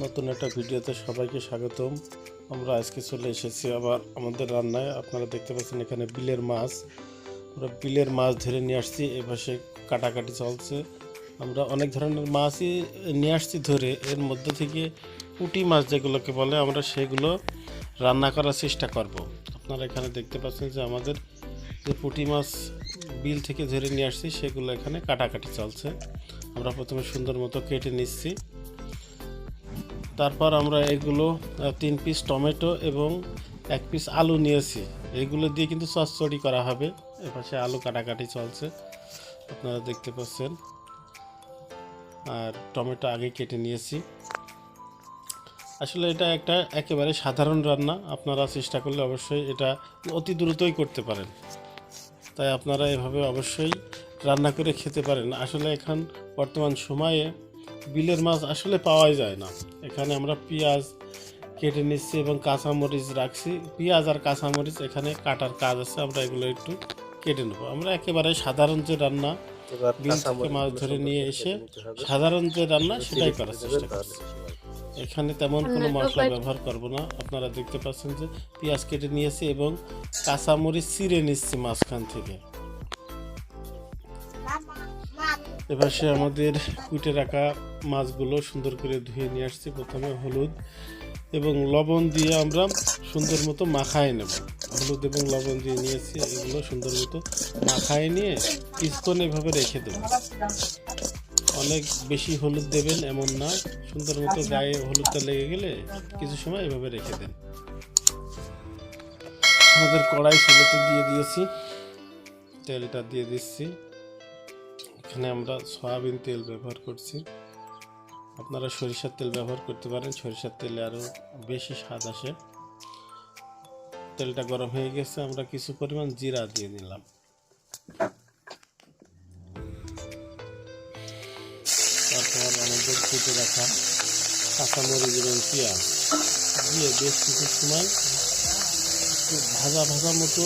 নতুন একটা ভিডিওতে সবাইকে স্বাগতম। আমরা আজকে চলে এসেছি আবার আমাদের রান্নায়। আপনারা দেখতে পাচ্ছেন এখানে বিলের মাছ, আমরা বিলের মাছ ধরে নিয়ে আসছি। এপাশে কাটাকাটি চলছে। আমরা অনেক ধরনের মাছই নিয়ে আসছি ধরে, এর মধ্যে থেকে পুঁটি মাছ যেগুলোকে বলে আমরা সেগুলো রান্না করার চেষ্টা করব। আপনারা এখানে দেখতে পাচ্ছেন যে আমাদের যে পুঁটি মাছ বিল থেকে ধরে নিয়ে আসছি সেগুলো এখানে কাটাকাটি চলছে। আমরা প্রথমে সুন্দর মতো কেটে নিচ্ছি। তারপর আমরা এগুলো 3 পিস টমেটো এবং 1 পিস আলু নিয়েছি। এগুলো দিয়ে কিন্তু চচ্চড়ি করা হবে। এপাশে আলু কাটাকাটি চলছে, আপনারা দেখতে পাচ্ছেন। আর টমেটো আগে কেটে নিয়েছি। আসলে এটা একটা একেবারে সাধারণ রান্না, আপনারা চেষ্টা করলে অবশ্যই এটা অতি দ্রুতই করতে পারেন। তাই আপনারা এভাবে অবশ্যই রান্না করে খেতে পারেন। আসলে এখন বর্তমান সময়ে বিলের মাছ আসলে পাওয়াই যায় না। এখানে আমরা পেঁয়াজ কেটে নিচ্ছি এবং কাঁচামরিচ রাখছি। পেঁয়াজ আর কাঁচামরিচ এখানে কাটার কাজ আছে, আমরা এগুলো একটু কেটে নেব। আমরা একেবারে সাধারণ যে রান্না, বিল থেকে মাছ ধরে নিয়ে এসে সাধারণ যে রান্না সেটাই করার চেষ্টা করছি। এখানে তেমন কোনো মশলা ব্যবহার করব না। আপনারা দেখতে পাচ্ছেন যে পেঁয়াজ কেটে নিয়েছি এবং কাঁচামরিচ চিড়ে নিচ্ছি মাঝখান থেকে। এপাশে আমাদের কুটে রাখা মাছগুলো সুন্দর করে ধুয়ে নিয়ে আসছি। প্রথমে হলুদ এবং লবণ দিয়ে আমরা সুন্দর মতো মাখায় নেব। হলুদ এবং লবণ দিয়ে নিয়েছি, এগুলো সুন্দর মতো মাখায় নিয়ে কিছুক্ষণ এভাবে রেখে দেব। অনেক বেশি হলুদ দেবেন এমন না, সুন্দর মতো গায়ে হলুদটা লেগে গেলে কিছু সময় এভাবে রেখে দেন। আমাদের কড়াই চুলোতে দিয়ে দিয়েছি, তেলটা দিয়ে দিচ্ছি। এখানে আমরা সয়াবিন তেল ব্যবহার করছি। আপনারা সরিষার তেল ব্যবহার করতে পারেন, সরিষার তেলে আরও বেশি স্বাদ আসে। তেলটা গরম হয়ে গেছে, আমরা কিছু পরিমাণ জিরা দিয়ে নিলাম। তারপর আমাদের কেটে রাখা কাঁচামরিচ এবং পেঁয়াজ দিয়ে বেশ কিছু সময় একটু ভাজা ভাজা মতো,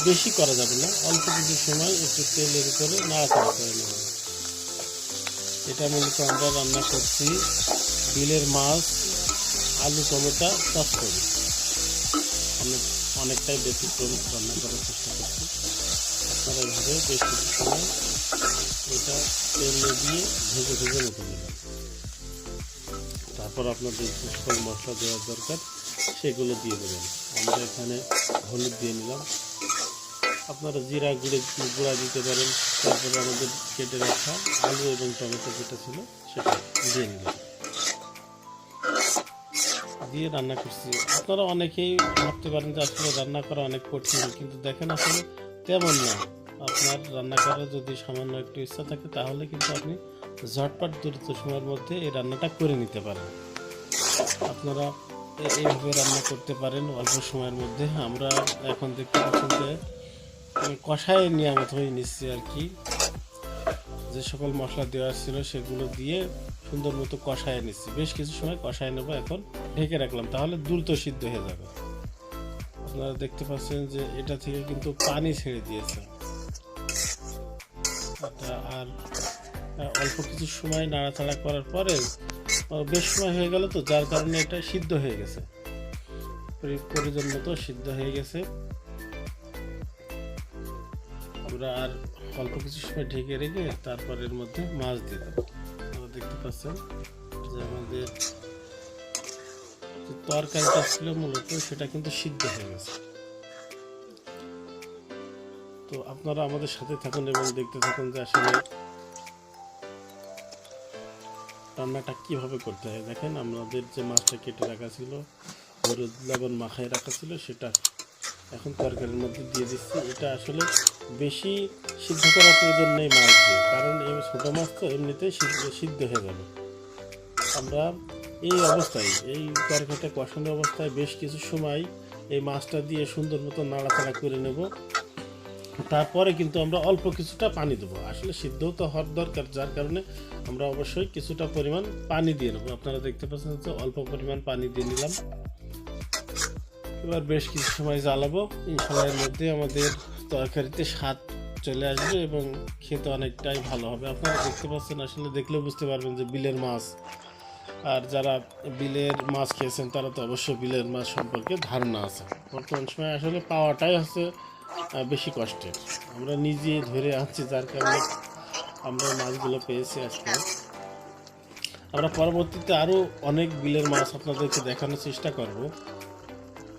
বেশি করা যাবে না, অল্প কিছু সময় একটু তেলের উপরে নাড়াচাড়া করে নেব। এটা মূলত আমরা রান্না করছি বিলের মাছ আলু টমেটো চচ্চড়ি। অনেকটাই ব্যতিক্রম রান্না করার চেষ্টা করছি। আপনারা এইভাবে বেশ কিছু সময় এটা তেলে দিয়ে ভেজে ভেজে মতো নেবেন। তারপর আপনাদের যে সকল মশলা দেওয়ার দরকার সেগুলো দিয়ে দেবেন। আমরা এখানে হলুদ দিয়ে নিলাম, আপনারা জিরা গুঁড়া দিতে পারেন। তারপরে আমাদের কেটে রাখা আলু এবং টমেটো যেটা ছিল সেটা দিয়ে নিলাম, দিয়ে রান্না করছি। আপনারা অনেকেই ভাবতে পারেন যে আসলে রান্না করা অনেক কঠিন, কিন্তু দেখেন আসলে তেমন না। আপনার রান্না করার যদি সামান্য একটু ইচ্ছা থাকে তাহলে কিন্তু আপনি ঝটপট দ্রুত সময়ের মধ্যে এই রান্নাটা করে নিতে পারেন। আপনারা এইভাবে রান্না করতে পারেন অল্প সময়ের মধ্যে। আমরা এখন দেখতে পাচ্ছেন যে কষায় নিয়ামত হয়ে নিচ্ছি আর কি। যে সকল মশলা দেওয়া ছিল সেগুলো দিয়ে সুন্দর মতো কষায় নিচ্ছি। বেশ কিছু সময় কষায় নেব, এখন ঢেকে রাখলাম, তাহলে দ্রুত সিদ্ধ হয়ে যাবে। আপনারা দেখতে পাচ্ছেন যে এটা থেকে কিন্তু পানি ছেড়ে দিয়েছে। আর অল্প কিছু সময় নাড়াচাড়া করার পরে বেশ সময় হয়ে গেল, তো যার কারণে এটা সিদ্ধ হয়ে গেছে, প্রয়োজন মতো সিদ্ধ হয়ে গেছে। আমরা আর অল্প কিছু সময় ঢেকে রেখে তারপর এর মধ্যে মাছ দিয়ে দেবো। আপনারা দেখতে পাচ্ছেন যে আমাদের যে তরকারিটা ছিল মূলত সেটা কিন্তু সিদ্ধ হয়ে গেছে। তো আপনারা আমাদের সাথে থাকুন এবং দেখতে থাকুন যে আসলে রান্নাটা কিভাবে করতে হয়। দেখেন আমাদের যে মাছটা কেটে রাখা ছিল, হলুদ লবণ মাখায় রাখা ছিল, সেটা এখন তরকারির মধ্যে দিয়ে দিচ্ছি। এটা আসলে বেশি সিদ্ধ করার প্রয়োজন নেই মাছ দিয়ে, কারণ এই ছোটো মাছ তো এমনিতেই সিদ্ধ হয়ে যাবে। আমরা এই অবস্থায়, এই তরকারিটা কষানো অবস্থায় বেশ কিছু সময় এই মাছটা দিয়ে সুন্দর মতো নাড়াচাড়া করে নেব। তারপরে কিন্তু আমরা অল্প কিছুটা পানি দেবো। আসলে সিদ্ধও তো হওয়ার দরকার, যার কারণে আমরা অবশ্যই কিছুটা পরিমাণ পানি দিয়ে নেবো। আপনারা দেখতে পাচ্ছেন যে অল্প পরিমাণ পানি দিয়ে নিলাম। এবার বেশ কিছু সময় জ্বালাবো। এই সময়ের মধ্যে আমাদের তরকারিতে স্বাদ চলে আসবে এবং খেতে অনেকটাই ভালো হবে। আপনারা দেখতে পাচ্ছেন, আসলে দেখলে বুঝতে পারবেন যে বিলের মাছ আর যারা বিলের মাছ খেয়েছেন তারা তো অবশ্যই বিলের মাছ সম্পর্কে ধারণা আছে। বর্তমান সময়ে আসলে পাওয়াটাই হচ্ছে বেশি কষ্টের। আমরা নিজে ধরে আনছি যার কারণে আমরা মাছগুলো পেয়েছি আজকে। আমরা পরবর্তীতে আরও অনেক বিলের মাছ আপনাদেরকে দেখানোর চেষ্টা করব।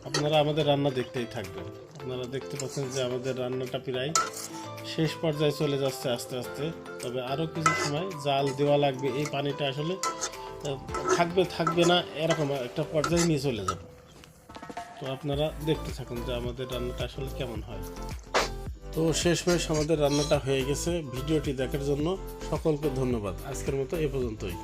আপনারা আমাদের রান্না দেখতেই থাকবেন। আপনারা দেখতে পাচ্ছেন যে আমাদের রান্নাটা প্রায় শেষ পর্যায়ে চলে যাচ্ছে আস্তে আস্তে। তবে আরও কিছু সময় জাল দেওয়া লাগবে, এই পানিটা আসলে থাকবে থাকবে না এরকম একটা পর্যায়ে নিয়ে চলে যাবে। তো আপনারা দেখতে থাকুন যে আমাদের রান্নাটা আসলে কেমন হয়। তো শেষমেশ আমাদের রান্নাটা হয়ে গেছে। ভিডিওটি দেখার জন্য সকলকে ধন্যবাদ। আজকের মতো এ পর্যন্তই।